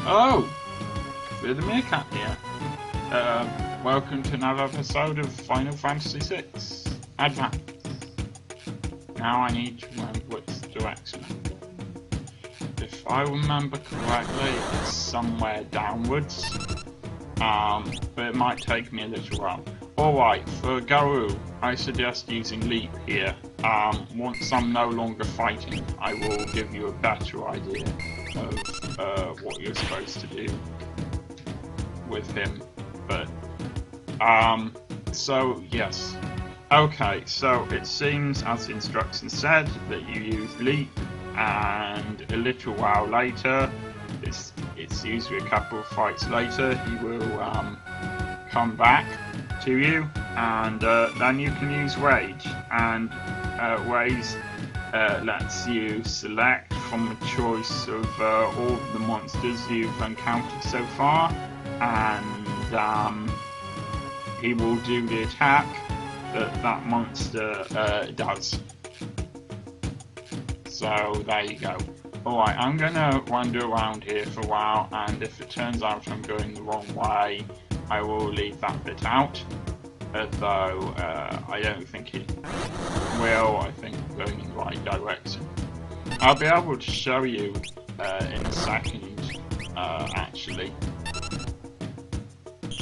Oh, Fear the Meerkat here. Welcome to another episode of Final Fantasy VI Advance. Now I need to remember which direction I'm going. If I remember correctly, it's somewhere downwards. But it might take me a little while. Alright, for Garou, I suggest using Leap here. Once I'm no longer fighting, I will give you a better idea of what you're supposed to do with him. But, so yes. Okay, so it seems, as the instructions said, that you use Leap, and a little while later, it's usually a couple of fights later, he will come back to you, and then you can use Rage, and Rage lets you select from a choice of all of the monsters you've encountered so far, and he will do the attack that monster does. So there you go. Alright, I'm gonna wander around here for a while, and if it turns out I'm going the wrong way, I will leave that bit out. Although I don't think it will. I think I'm going in the right direction. I'll be able to show you in a second, actually,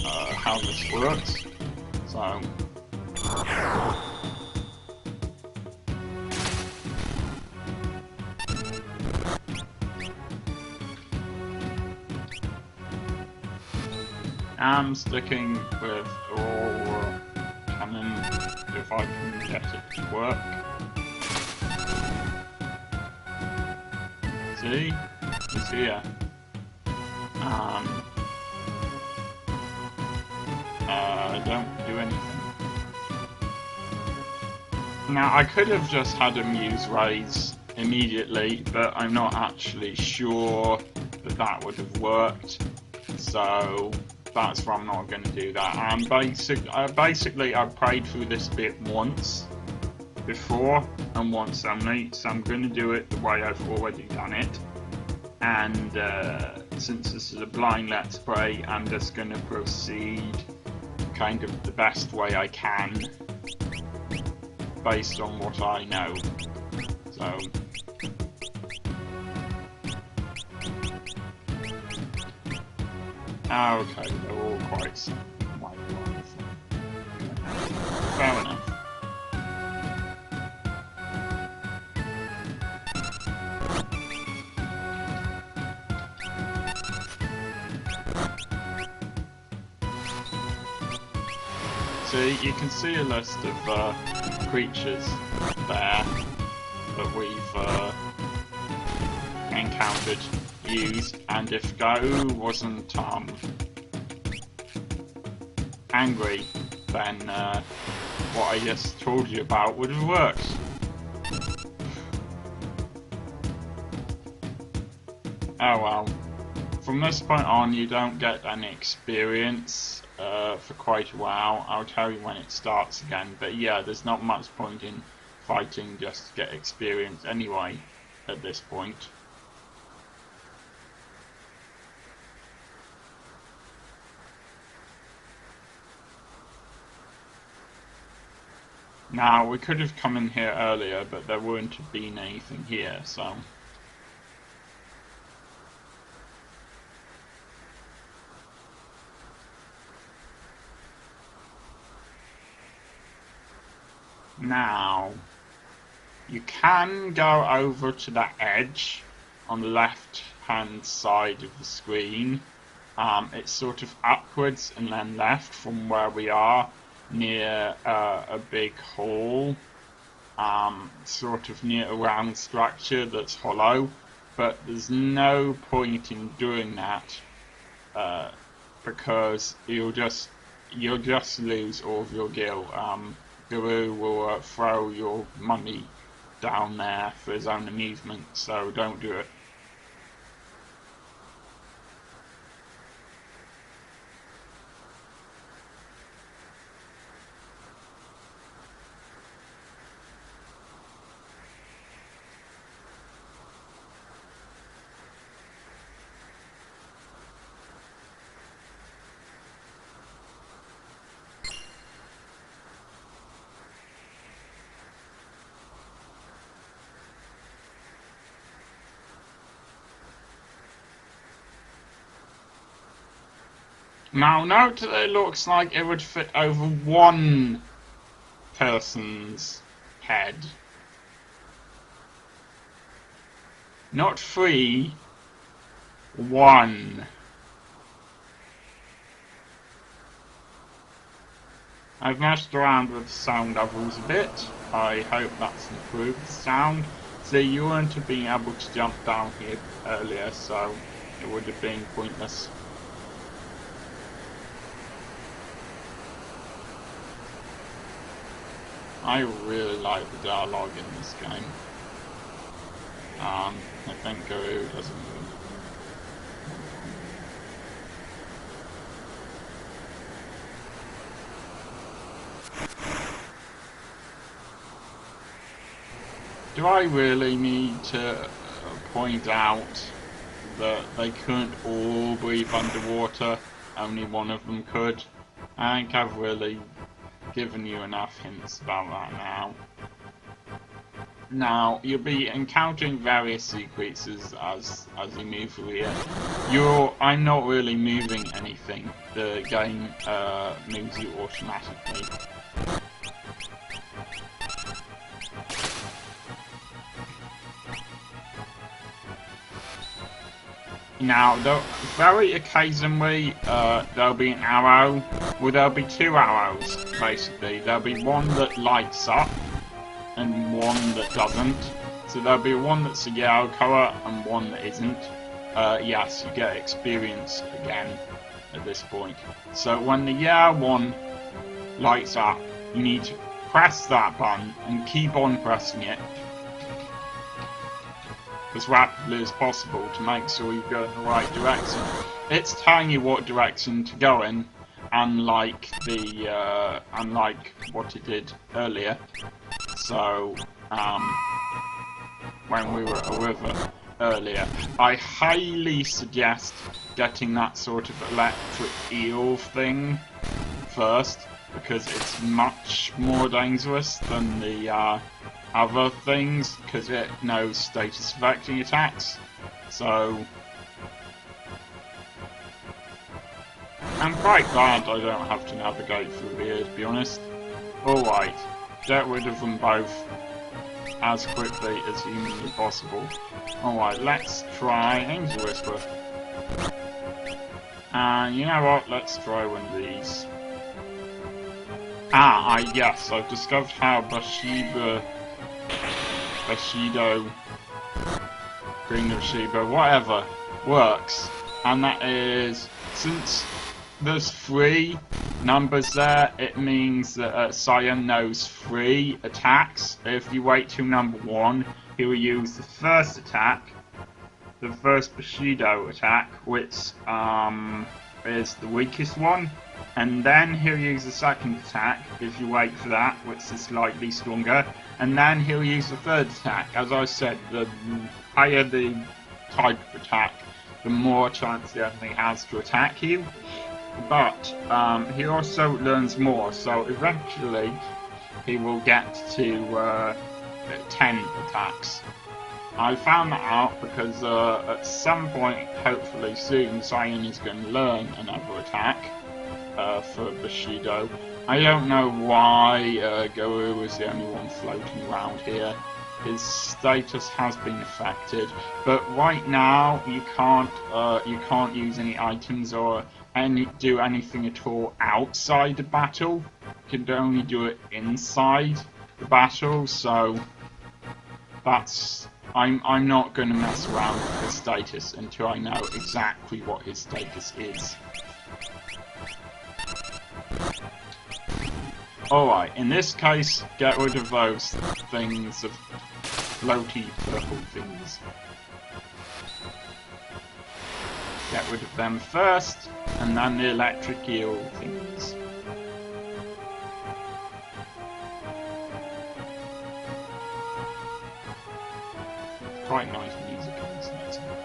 how this works. So. I'm sticking with all cannon if I can get it to work. See? It's here. Don't do anything. Now, I could have just had him use Raise immediately, but I'm not actually sure that that would have worked. So that's why I'm not going to do that. And basically, I've played through this bit once before and once only, so I'm going to do it the way I've already done it. And since this is a blind Let's Play, I'm just going to proceed kind of the best way I can based on what I know. So. Okay, they're all quite fair enough. So you can see a list of creatures there that we've encountered, used, and if Garou wasn't angry, then what I just told you about would have worked. Oh well. From this point on, you don't get any experience for quite a while. I'll tell you when it starts again, but yeah, there's not much point in fighting just to get experience anyway at this point. Now, we could have come in here earlier, but there wouldn't have been anything here, so. Now, you can go over to that edge on the left hand side of the screen. It's sort of upwards and then left from where we are, near a big hall, sort of near a round structure that's hollow, but there's no point in doing that because you'll just lose all of your gil. Garou will throw your money down there for his own amusement, so don't do it. Now note that it looks like it would fit over one person's head. Not 3, 1. I've messed around with sound levels a bit. I hope that's improved the sound. So you weren't have been able to jump down here earlier, so it would have been pointless. I really like the dialogue in this game. I think Garou doesn't move. Do I really need to point out that they couldn't all breathe underwater? Only one of them could. I think I've really given you enough hints about that now. Now, you'll be encountering various sea creatures as you move through here. I'm not really moving anything. The game moves you automatically. Now, very occasionally, there'll be an arrow. Well, there'll be 2 arrows, basically. There'll be one that lights up, and one that doesn't. So there'll be one that's a yellow colour, and one that isn't. Yes, you get experience again at this point. So when the yellow one lights up, you need to press that button, and keep on pressing it as rapidly as possible to make sure you go in the right direction. It's telling you what direction to go in, unlike what it did earlier. So, when we were at a river earlier, I highly suggest getting that sort of electric eel thing first, because it's much more dangerous than the other things, because it knows status affecting attacks. So I'm quite glad I don't have to navigate through here, to be honest. Alright, get rid of them both as quickly as humanly possible. Alright, let's try Angel Whisper. And you know what, let's try one of these. Yes, I've discovered how Bushido, Green of Shiba, whatever, works. And that is, since there's 3 numbers there, it means that Cyan knows 3 attacks. If you wait till number 1, he will use the first attack, the first Bushido attack, which is the weakest one. And then he'll use the second attack, if you wait for that, which is slightly stronger. And then he'll use the third attack. As I said, the higher the type of attack, the more chance the enemy has to attack you. But he also learns more, so eventually he will get to 10 attacks. I found that out because at some point, hopefully soon, Cyan is going to learn another attack. For Bushido. I don't know why Garou is the only one floating around here. His status has been affected, but right now you can't use any items or do anything at all outside the battle. You can only do it inside the battle, so that's I'm not going to mess around with his status until I know exactly what his status is. Alright, in this case, get rid of those things, of floaty purple things. Get rid of them first, and then the electric eel things. Quite nice music on this next one.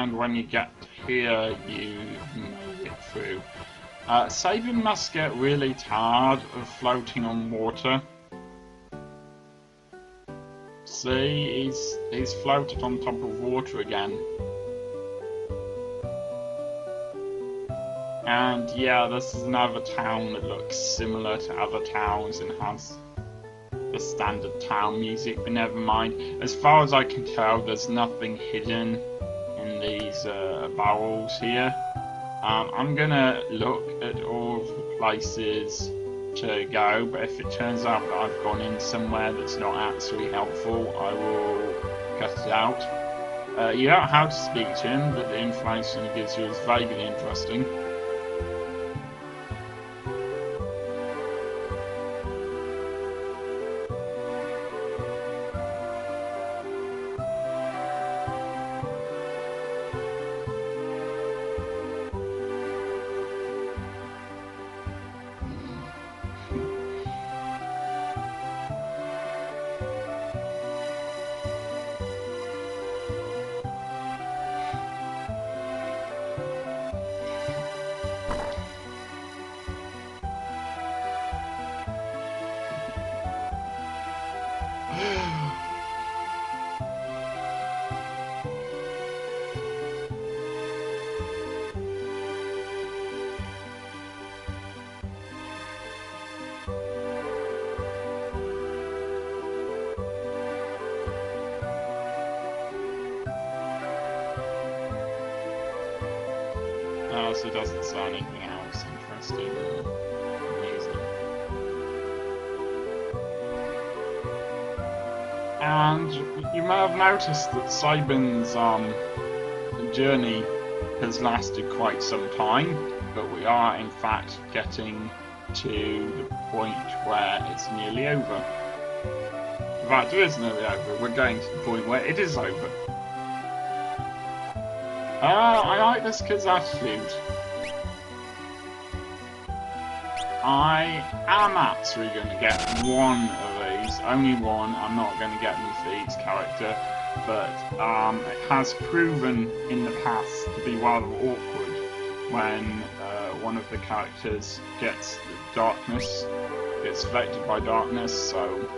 and when you get here, you make it through. Sabin must get really tired of floating on water. See, he's floated on top of water again. And yeah, this is another town that looks similar to other towns and has the standard town music, but never mind. As far as I can tell, there's nothing hidden in these barrels here. I'm gonna look at all of the places to go, but if it turns out that I've gone in somewhere that's not actually helpful, I will cut it out. You don't have to speak to him, but the information he gives you is vaguely interesting. Also doesn't say anything else interesting or amusing. And you may have noticed that Sabin's journey has lasted quite some time, but we are in fact getting to the point where it's nearly over. In fact, it is nearly over. We're going to the point where it is over. I like this kid's attitude. I am actually going to get one of these, only one. I'm not going to get them for each character, but it has proven in the past to be rather awkward when one of the characters gets affected by darkness, so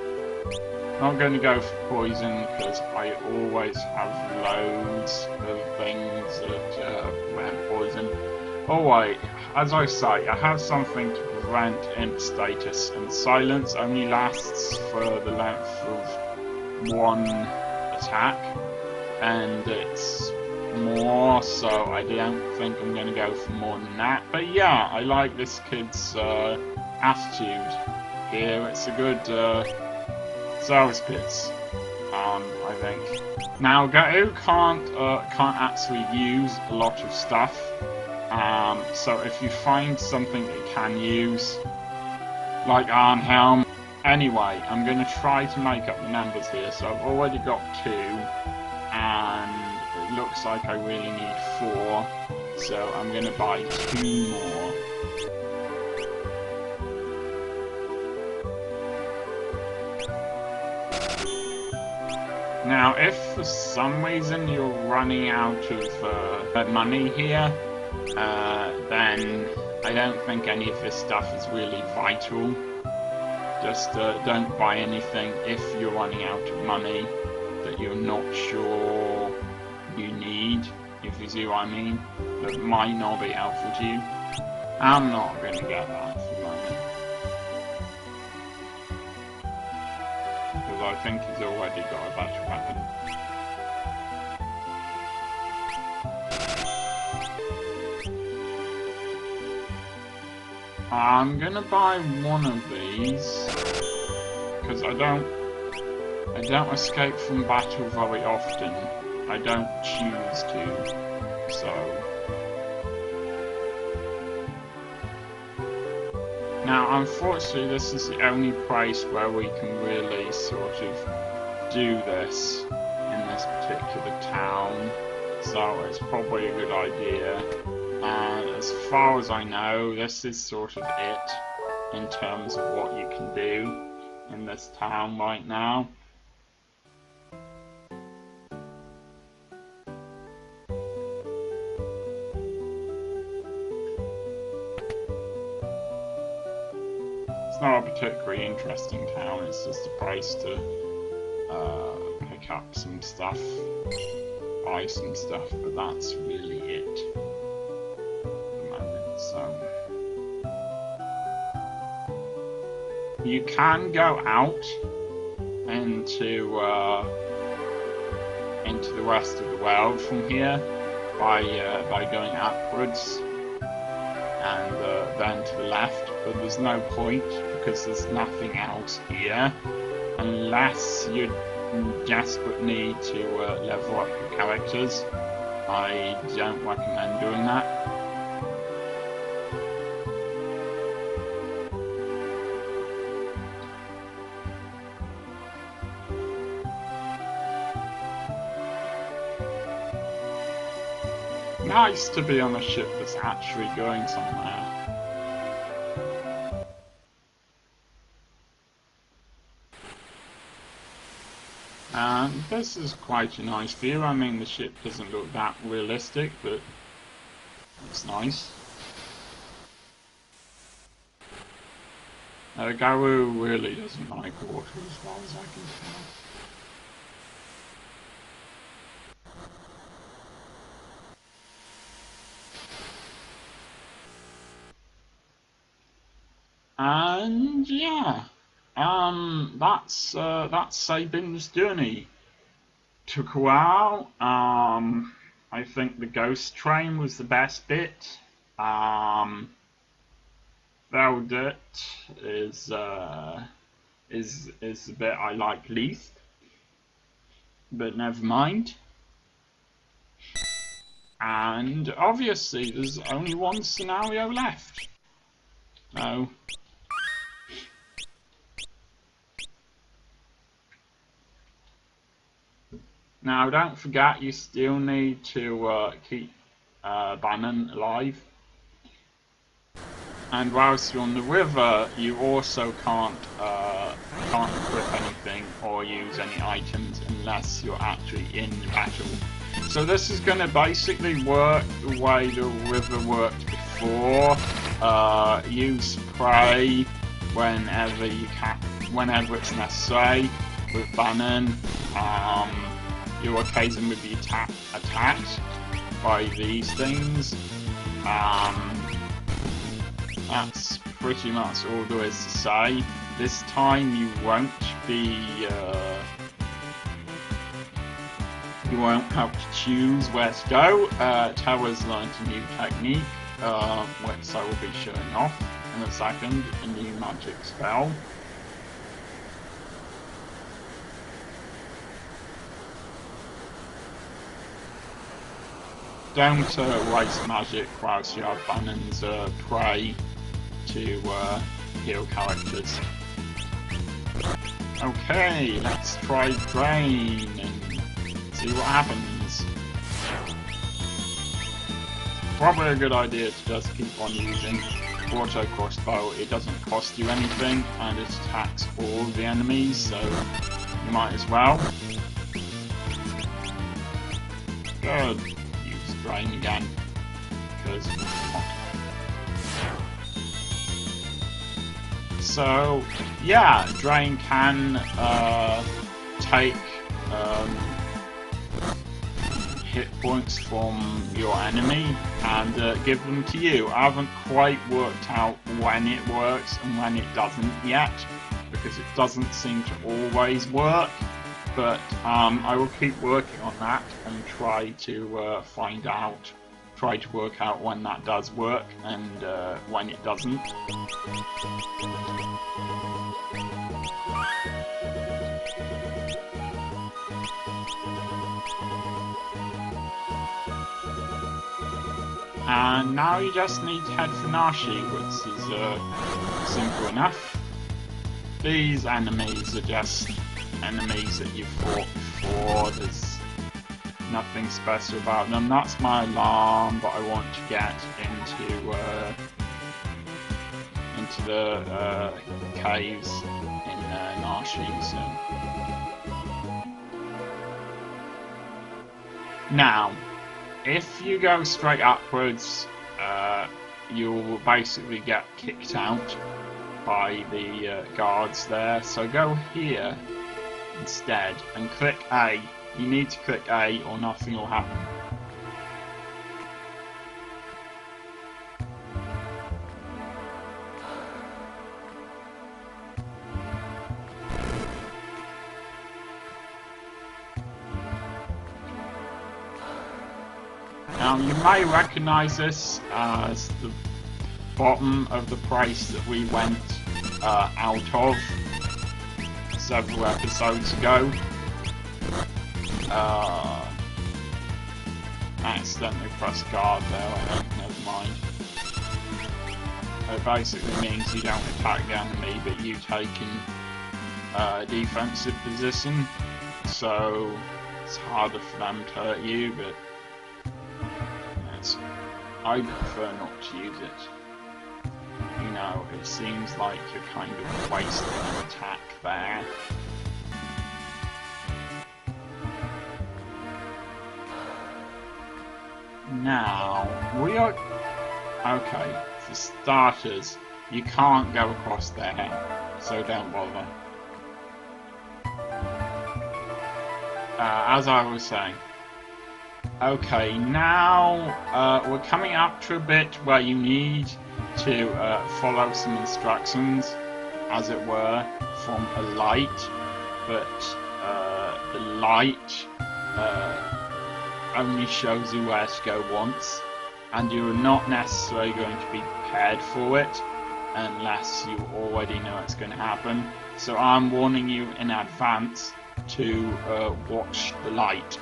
I'm not going to go for poison because I always have loads of things that prevent poison. Oh wait, as I say, I have something to prevent imp status, and silence only lasts for the length of one attack, and it's more, so I don't think I'm going to go for more than that. But yeah, I like this kid's attitude here. It's a good service bits, I think. Now, Ga'u can't actually use a lot of stuff, so if you find something that you can use, like Arnhelm. Anyway, I'm going to try to make up the numbers here, so I've already got 2, and it looks like I really need 4, so I'm going to buy 2 more. Now, if for some reason you're running out of money here, then I don't think any of this stuff is really vital. Just don't buy anything if you're running out of money that you're not sure you need, if you see what I mean, that might not be helpful to you. I'm not going to get that for the moment, because I think he's already got a better weapon. I'm gonna buy one of these because I don't escape from battle very often. I don't choose to, so. Now, unfortunately, this is the only place where we can really sort of do this in this particular town, so it's probably a good idea. And as far as I know, this is sort of it in terms of what you can do in this town right now. not a particularly interesting town. It's just a place to pick up some stuff, buy some stuff, but that's really it at the moment. So you can go out into the rest of the world from here by going upwards and then to the left, but there's no point because there's nothing else here unless you desperate need to level up your characters. I don't recommend doing that. Nice to be on a ship that's actually going somewhere. This is quite a nice view. I mean, the ship doesn't look that realistic, but it's nice. Garou really doesn't like water as far as I can tell. And yeah, that's Sabin's journey. Took a while. I think the ghost train was the best bit. Veldet is the bit I like least, but never mind. And obviously, there's only one scenario left. No. Now, don't forget, you still need to keep Bannon alive. And whilst you're on the river, you also can't equip anything or use any items unless you're actually in battle. So this is going to basically work the way the river worked before. Use spray whenever you can, whenever it's necessary with Bannon. You'll occasionally be attacked by these things. That's pretty much all there is to say. This time you won't have to choose where to go. Tower's learned a new technique, which I will be showing off in a second, a new magic spell. Don't waste magic whilst you have Bannon's prey to heal characters. Okay, let's try Drain and see what happens. Probably a good idea to just keep on using Auto Crossbow. It doesn't cost you anything and it attacks all the enemies, so you might as well. Good. Drain again, because so yeah, Drain can take hit points from your enemy and give them to you. I haven't quite worked out when it works and when it doesn't yet, because it doesn't seem to always work. But I will keep working on that and try to work out when that does work and when it doesn't. And now you just need to head for Nashi, which is simple enough. These enemies are just enemies that you've fought before. There's nothing special about them. That's my alarm, but I want to get into the caves in Nashi soon. Now, if you go straight upwards, you'll basically get kicked out by the guards there. So go here instead and click A. You need to click A or nothing will happen. Now you may recognise this as the bottom of the place that we went out of several episodes ago. Accidentally pressed guard there, never mind. It basically means you don't attack the enemy, but you take a defensive position, so it's harder for them to hurt you, but I prefer not to use it. You know, it seems like you're kind of wasting an attack there. Now, we are... Okay, for starters, you can't go across there, so don't bother. As I was saying. Okay, now we're coming up to a bit where you need to follow some instructions, as it were, from a light, but the light only shows you where to go once, and you're not necessarily going to be prepared for it unless you already know it's going to happen. So I'm warning you in advance to watch the light.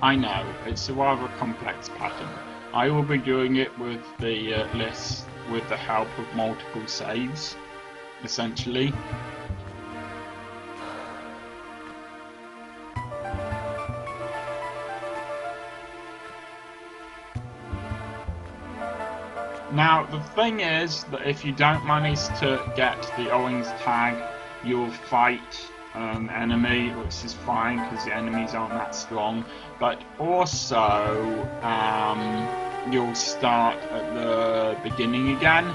I know, it's a rather complex pattern. I will be doing it with the list with the help of multiple saves, essentially. Now, the thing is that if you don't manage to get the Owings tag, you'll fight an enemy, which is fine because the enemies aren't that strong, but also you'll start at the beginning again,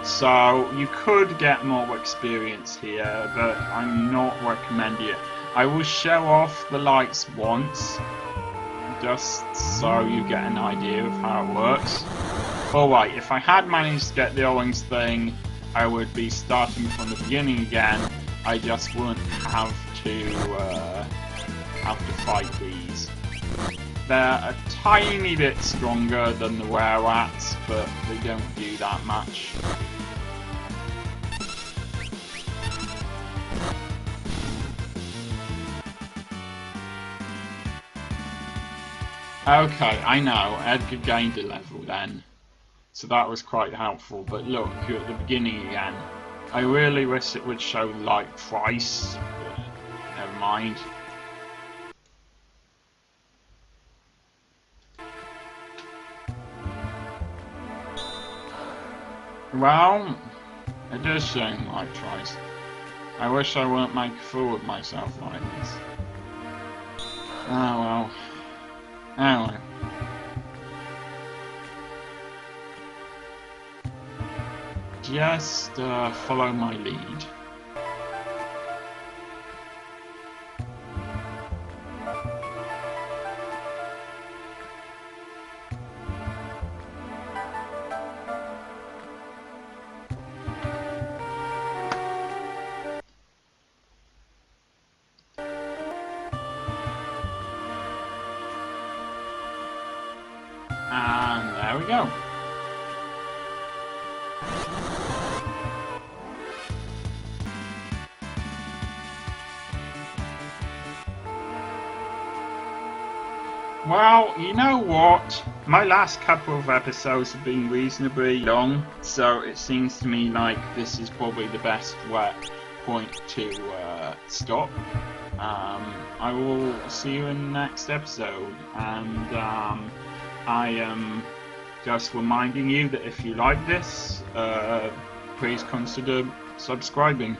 so you could get more experience here, but I'm not recommending it. I will show off the lights once, just so you get an idea of how it works. Alright, if I had managed to get the Owings thing, I would be starting from the beginning again. I just wouldn't have to fight these. They're a tiny bit stronger than the were-rats, but they don't do that much. Okay, I know, Edgar gained a level then, so that was quite helpful, but look, you're at the beginning again. I really wish it would show like twice, but never mind. Well, it does seem like twice. I wish I wouldn't make a fool of myself like this. Oh well. Anyway. Just follow my lead. And there we go. Well, you know what? My last couple of episodes have been reasonably long, so it seems to me like this is probably the best point to stop. I will see you in the next episode, and I am just reminding you that if you like this, please consider subscribing.